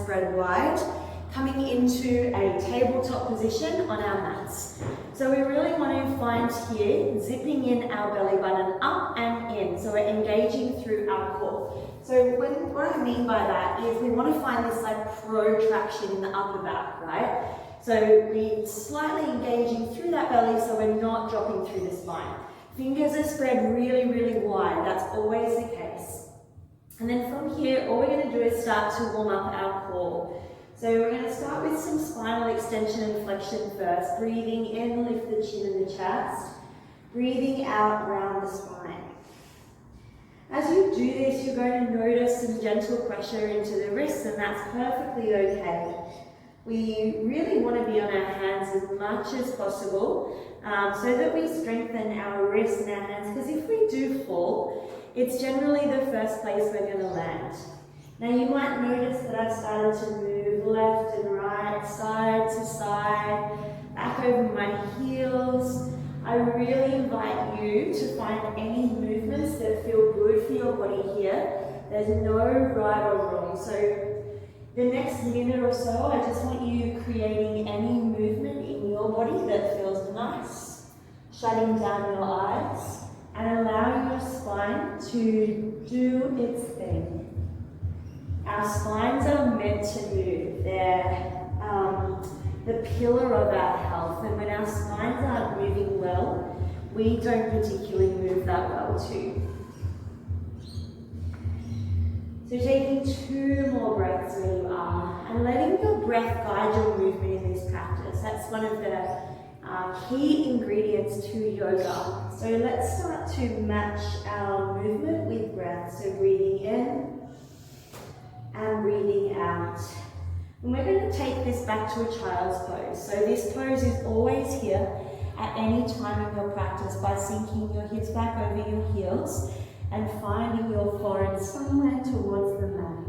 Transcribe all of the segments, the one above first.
spread wide, coming into a tabletop position on our mats. So we really want to find here, zipping in our belly button up and in. So we're engaging through our core. So what I mean by that is we want to find this like protraction in the upper back, right? So we're slightly engaging through that belly so we're not dropping through the spine. Fingers are spread really, really wide. That's always the case. And then from here, all we're going to do is start to warm up our core. So we're going to start with some spinal extension and flexion first. Breathing in, lift the chin and the chest. Breathing out, round the spine. As you do this, you're going to notice some gentle pressure into the wrists, and that's perfectly okay. We really want to be on our hands as much as possible so that we strengthen our wrists and our hands, because if we do fall, it's generally the first place we're going to land. Now you might notice that I've started to move left and right, side to side, back over my heels. I really invite you to find any movements that feel good for your body here. There's no right or wrong. So the next minute or so, I just want you creating any movement in your body that feels nice, shutting down your eyes and allowing your spine to do its thing. Our spines are meant to move. They're the pillar of our health, and when our spines aren't moving well, we don't particularly move that well too. So taking 2 more breaths where you are, and letting your breath guide your movement in this practice. That's one of the key ingredients to yoga. So let's start to match our movement with breath. So breathing in and breathing out. And we're going to take this back to a child's pose. So this pose is always here at any time in your practice by sinking your hips back over your heels and finding your forehead somewhere towards the mat.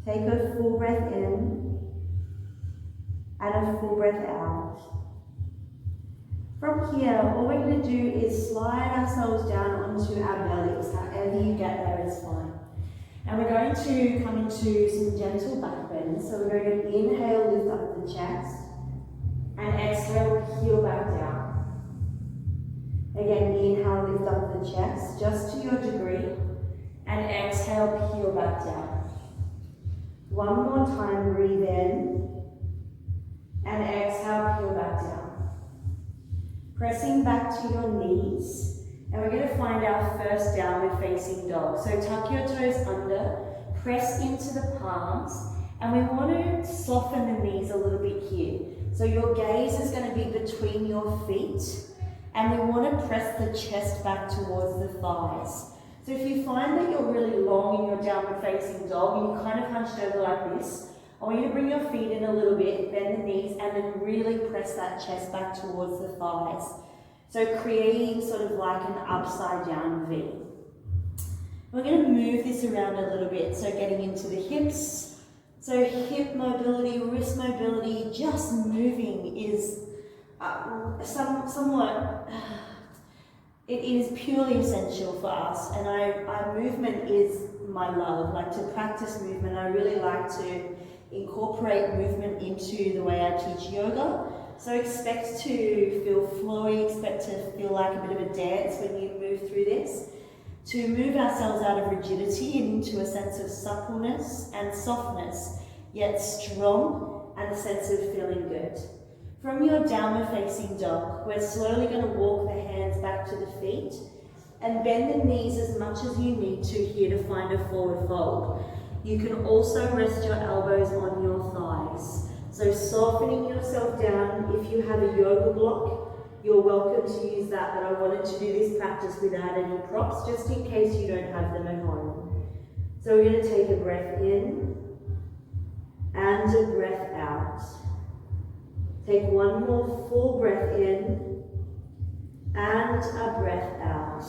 Take a full breath in and a full breath out. From here, all we're going to do is slide ourselves down onto our bellies. However you get there is fine. And we're going to come into some gentle back bends. So we're going to inhale, lift up the chest, and exhale, heel back down. Again, inhale, lift up the chest, just to your degree, and exhale, heel back down. One more time, breathe in, and exhale, heel back down. Pressing back to your knees. And we're going to find our first downward facing dog. So tuck your toes under, press into the palms, and we want to soften the knees a little bit here. So your gaze is going to be between your feet, and we want to press the chest back towards the thighs. So if you find that you're really long in your downward facing dog and you're kind of hunched over like this, I want you to bring your feet in a little bit, bend the knees, and then really press that chest back towards the thighs. So creating sort of like an upside down V. We're going to move this around a little bit, so getting into the hips. So hip mobility, wrist mobility, just moving is somewhat, it is purely essential for us, and our movement is my love. Like to practice movement, I really like to incorporate movement into the way I teach yoga. So expect to feel flowy, expect to feel like a bit of a dance when you move through this. To move ourselves out of rigidity and into a sense of suppleness and softness, yet strong, and a sense of feeling good. From your downward facing dog, we're slowly going to walk the hands back to the feet and bend the knees as much as you need to here to find a forward fold. You can also rest your elbows on your thighs. So softening yourself down. If you have a yoga block, you're welcome to use that, but I wanted to do this practice without any props, just in case you don't have them at home. So we're going to take a breath in and a breath out. Take one more full breath in and a breath out.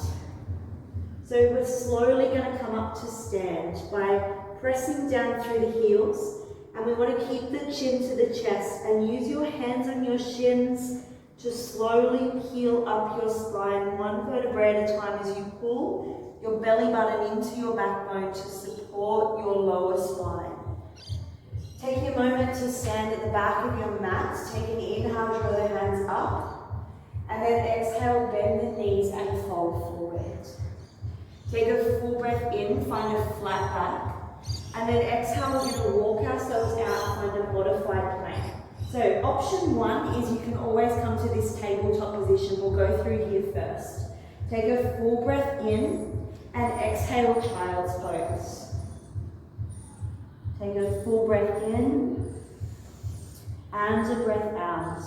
So we're slowly going to come up to stand by pressing down through the heels. And we want to keep the chin to the chest and use your hands on your shins to slowly peel up your spine, one vertebrae at a time as you pull your belly button into your backbone to support your lower spine. to stand at the back of your mat. Take an inhale, draw the hands up. And then exhale, bend the knees and fold forward. Take a full breath in, find a flat back. And then exhale, we're going to walk ourselves out, find a modified plank. So option one is you can always come to this tabletop position. We'll go through here first. Take a full breath in and exhale, child's pose. Take a full breath in and a breath out.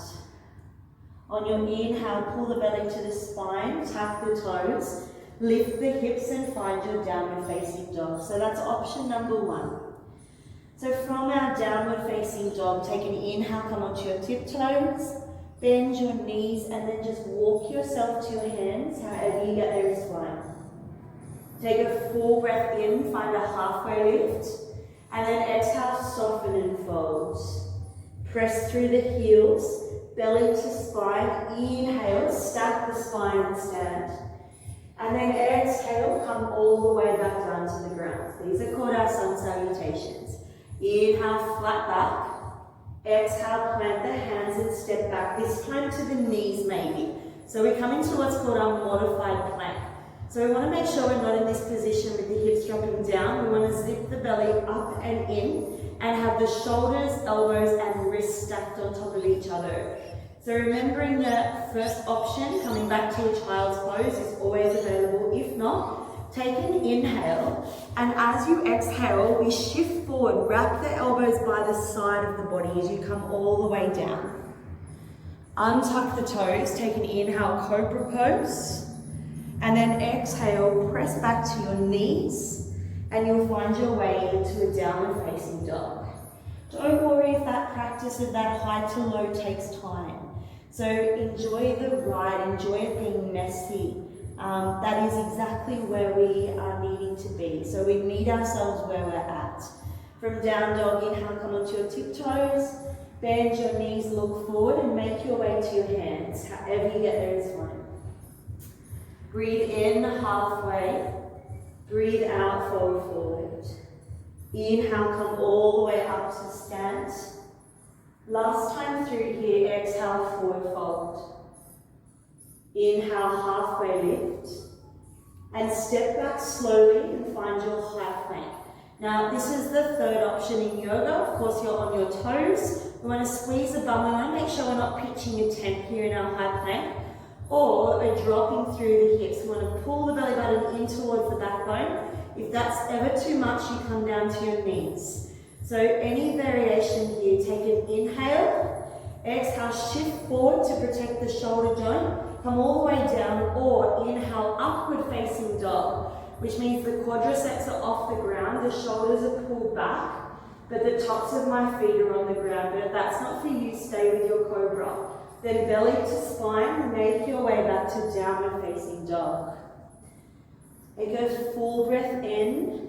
On your inhale, pull the belly to the spine, tap the toes, lift the hips and find your downward facing dog. So that's option number one. So from our downward facing dog, take an inhale, come onto your tiptoes, bend your knees and then just walk yourself to your hands, however you get there is fine. Take a full breath in, find a halfway lift, and then exhale, soften and fold. Press through the heels, belly to spine, inhale, stack the spine and stand. And then exhale, come all the way back down to the ground. These are called our sun salutations. Inhale, flat back. Exhale, plant the hands and step back. This time to the knees maybe. So we come into what's called our modified plank. So we want to make sure we're not in this position with the hips dropping down. We want to zip the belly up and in and have the shoulders, elbows and wrists stacked on top of each other. So remembering the first option, coming back to a child's pose, is always available. If not, take an inhale, and as you exhale, we shift forward, wrap the elbows by the side of the body as you come all the way down. Untuck the toes, take an inhale, cobra pose, and then exhale, press back to your knees, and you'll find your way into a downward facing dog. Don't worry if that practice of that high to low takes time. So enjoy the ride, enjoy it being messy. That is exactly where we are needing to be. So we meet ourselves where we're at. From down dog, inhale, come onto your tiptoes, bend your knees, look forward and make your way to your hands. However you get there is fine. Breathe in halfway, breathe out, fold forward. Inhale, come all the way up to stand. Last time through here, exhale, forward fold. Inhale, halfway lift. And step back slowly and find your high plank. Now, this is the third option in yoga. Of course, you're on your toes. We want to squeeze the bum. We want to make sure we're not pitching a tent here in our high plank. Or we're dropping through the hips. We want to pull the belly button in towards the backbone. If that's ever too much, you come down to your knees. So any variation here, take an inhale, exhale, shift forward to protect the shoulder joint, come all the way down, or inhale, upward facing dog, which means the quadriceps are off the ground, the shoulders are pulled back, but the tops of my feet are on the ground. But if that's not for you, stay with your cobra. Then belly to spine, make your way back to downward facing dog. Take a full breath in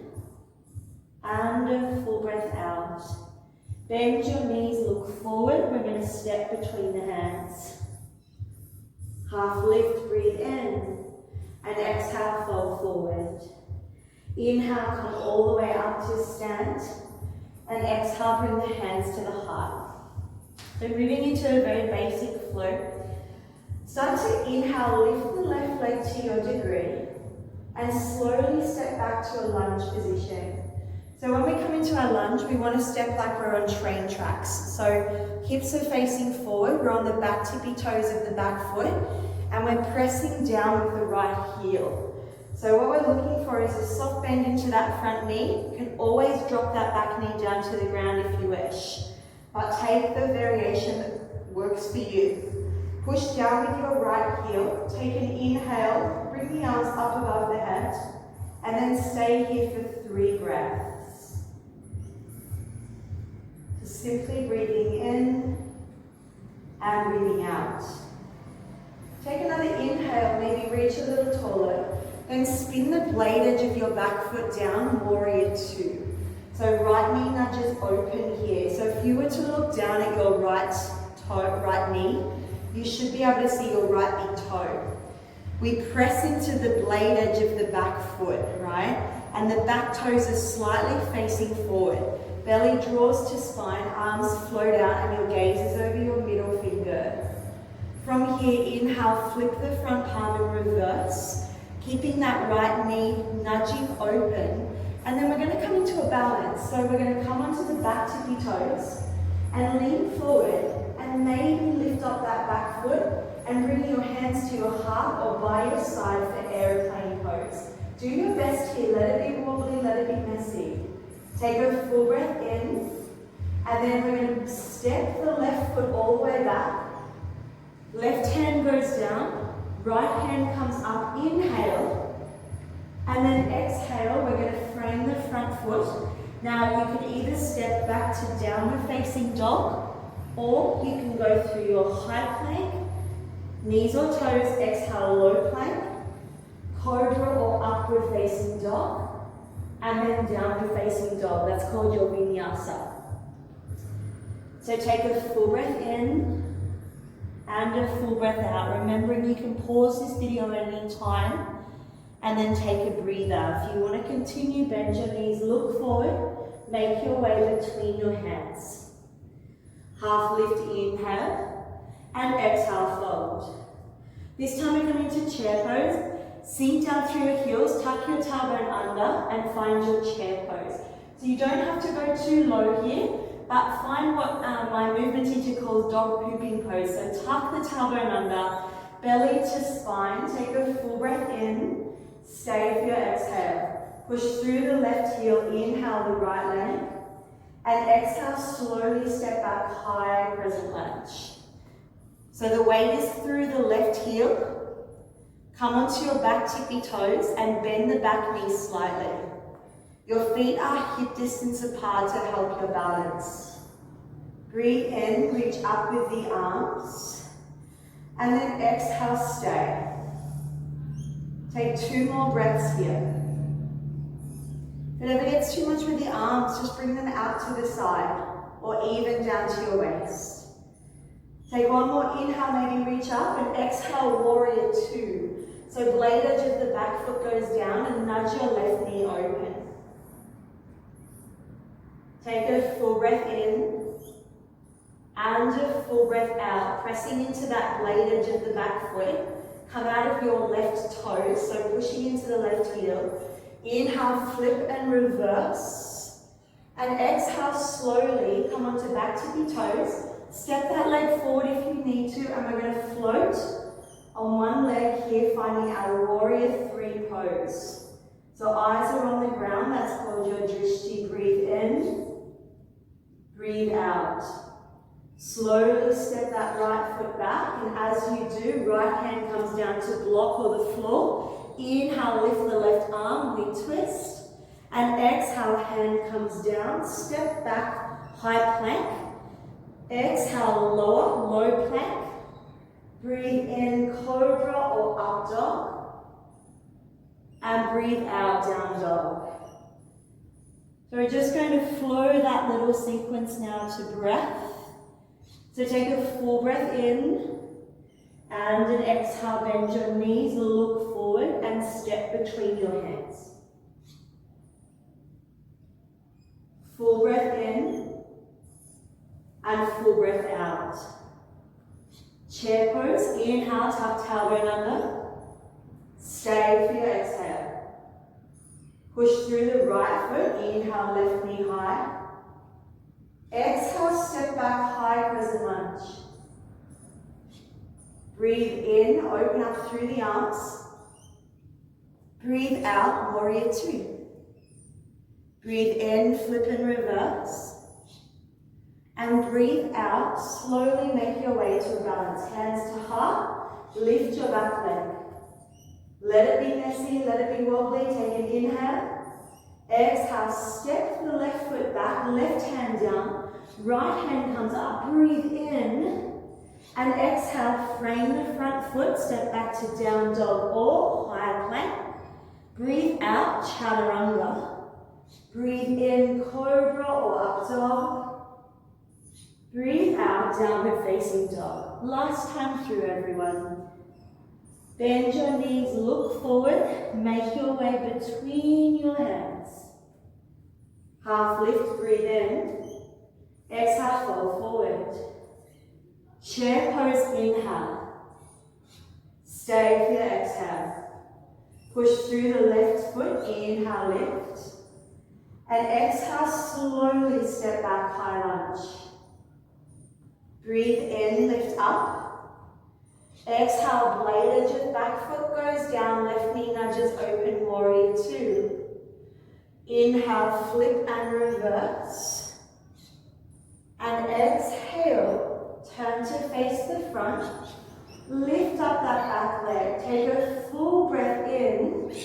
and a full breath out. Bend your knees, look forward. We're going to step between the hands. Half lift, breathe in, and exhale, fold forward. Inhale, come all the way up to stand, and exhale, bring the hands to the heart. So moving into a very basic flow. Start to inhale, lift the left leg to your degree, and slowly step back to a lunge position. So when we come into our lunge, we want to step like we're on train tracks. So hips are facing forward, we're on the back tippy toes of the back foot, and we're pressing down with the right heel. So what we're looking for is a soft bend into that front knee. You can always drop that back knee down to the ground if you wish, but take the variation that works for you. Push down with your right heel, take an inhale, bring the arms up above the head, and then stay here for 3 breaths. Simply breathing in and breathing out. Take another inhale, maybe reach a little taller, then spin the blade edge of your back foot down, warrior 2. So right knee nudges open here. So if you were to look down at your right knee, you should be able to see your right big toe. We press into the blade edge of the back foot, right? And the back toes are slightly facing forward. Belly draws to spine, arms flow down, and your gaze is over your middle finger. From here, inhale, flip the front palm and reverse, keeping that right knee nudging open. And then we're going to come into a balance. So we're going to come onto the back tippy toes and lean forward and maybe lift up that back foot and bring your hands to your heart or by your side for airplane pose. Do your best here. Let it be wobbly, let it be messy. Take a full breath in, and then we're going to step the left foot all the way back. Left hand goes down, right hand comes up, inhale, and then exhale, we're going to frame the front foot. Now you can either step back to downward facing dog, or you can go through your high plank, knees or toes, exhale, low plank, cobra or upward facing dog, and then downward facing dog. That's called your vinyasa. So take a full breath in and a full breath out. Remembering you can pause this video at any time and then take a breather. If you want to continue, bend your knees, look forward, make your way between your hands. Half lift, inhale, and exhale, fold. This time we're coming to chair pose. Sink down through your heels, tuck your tailbone under, and find your chair pose. So you don't have to go too low here, but find what my movement teacher calls dog pooping pose. So tuck the tailbone under, belly to spine, take a full breath in, stay for your exhale. Push through the left heel, inhale the right leg, and exhale, slowly step back, high crescent lunge. So the weight is through the left heel. Come onto your back tippy toes and bend the back knee slightly. Your feet are hip distance apart to help your balance. Breathe in, reach up with the arms, and then exhale, stay. Take 2 more breaths here. If it ever gets too much with the arms, just bring them out to the side or even down to your waist. Take 1 more inhale, maybe reach up, and exhale, warrior 2. So blade edge of the back foot goes down and nudge your left knee open. Take a full breath in and a full breath out, pressing into that blade edge of the back foot. Come out of your left toes, so pushing into the left heel. Inhale, flip and reverse. And exhale, slowly come onto back tippy toes. Step that leg forward if you need to, and we're going to float on one leg here, finding our warrior 3 pose. So eyes are on the ground, that's called your drishti. Breathe in, breathe out. Slowly step that right foot back, and as you do, right hand comes down to block or the floor. Inhale, lift the left arm, we twist, and exhale, hand comes down, step back, high plank. Exhale, lower, low plank. Breathe in, cobra or up dog. And breathe out, down dog. So we're just going to flow that little sequence now to breath. So take a full breath in and an exhale, bend your knees, look forward and step between your hands. Full breath in and full breath out. Chair pose, inhale, tuck tailbone under. Stay for your exhale. Push through the right foot, inhale, left knee high. Exhale, step back, high crescent lunge. Breathe in, open up through the arms. Breathe out, warrior 2. Breathe in, flip and reverse. And breathe out, slowly make your way to a balance. Hands to heart, lift your back leg. Let it be messy, let it be wobbly. Take an inhale. Exhale, step the left foot back, left hand down. Right hand comes up, breathe in. And exhale, frame the front foot, step back to down dog or higher plank. Breathe out, chaturanga. Breathe in, cobra or up dog. Breathe out, downward facing dog. Last time through, everyone. Bend your knees, look forward, make your way between your hands. Half lift, breathe in. Exhale, fold forward. Chair pose, inhale. Stay for your exhale. Push through the left foot, inhale, lift. And exhale, slowly step back, high lunge. Breathe in, lift up. Exhale, blade edge of back foot goes down, left knee nudges open, warrior two. Inhale, flip and reverse. And exhale, turn to face the front. Lift up that back leg. Take a full breath in.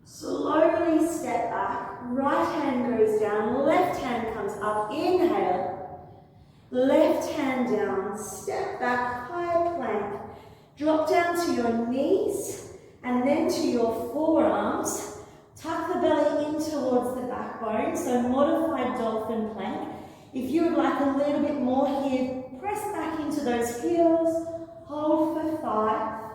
Slowly step back. Right hand goes down, left hand comes up. Inhale. Left hand down, step back, high plank. Drop down to your knees and then to your forearms. Tuck the belly in towards the backbone, so modified dolphin plank. If you would like a little bit more here, press back into those heels. Hold for 5,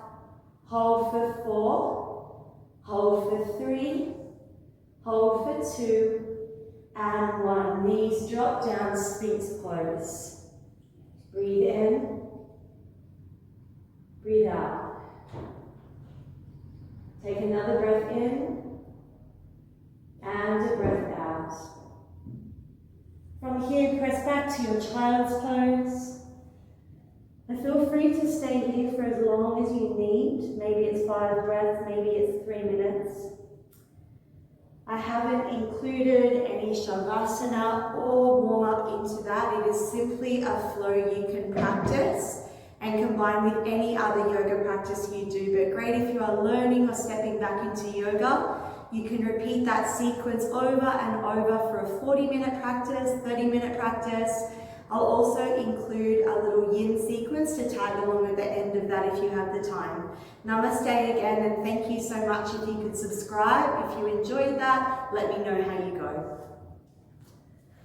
hold for 4, hold for 3, hold for 2, and 1. Knees drop down, Sphinx pose. Breathe in, breathe out. Take another breath in, and a breath out. From here, press back to your child's pose. And feel free to stay here for as long as you need. Maybe it's 5 breaths, maybe it's 3 minutes. I haven't included any shavasana or warm up into that. It is simply a flow you can practice and combine with any other yoga practice you do. But great if you are learning or stepping back into yoga. You can repeat that sequence over and over for a 40-minute practice, 30-minute practice. I'll also include a little yin sequence to tag along at the end of that if you have the time. Namaste again, and thank you so much. If you could subscribe, if you enjoyed that, let me know how you go.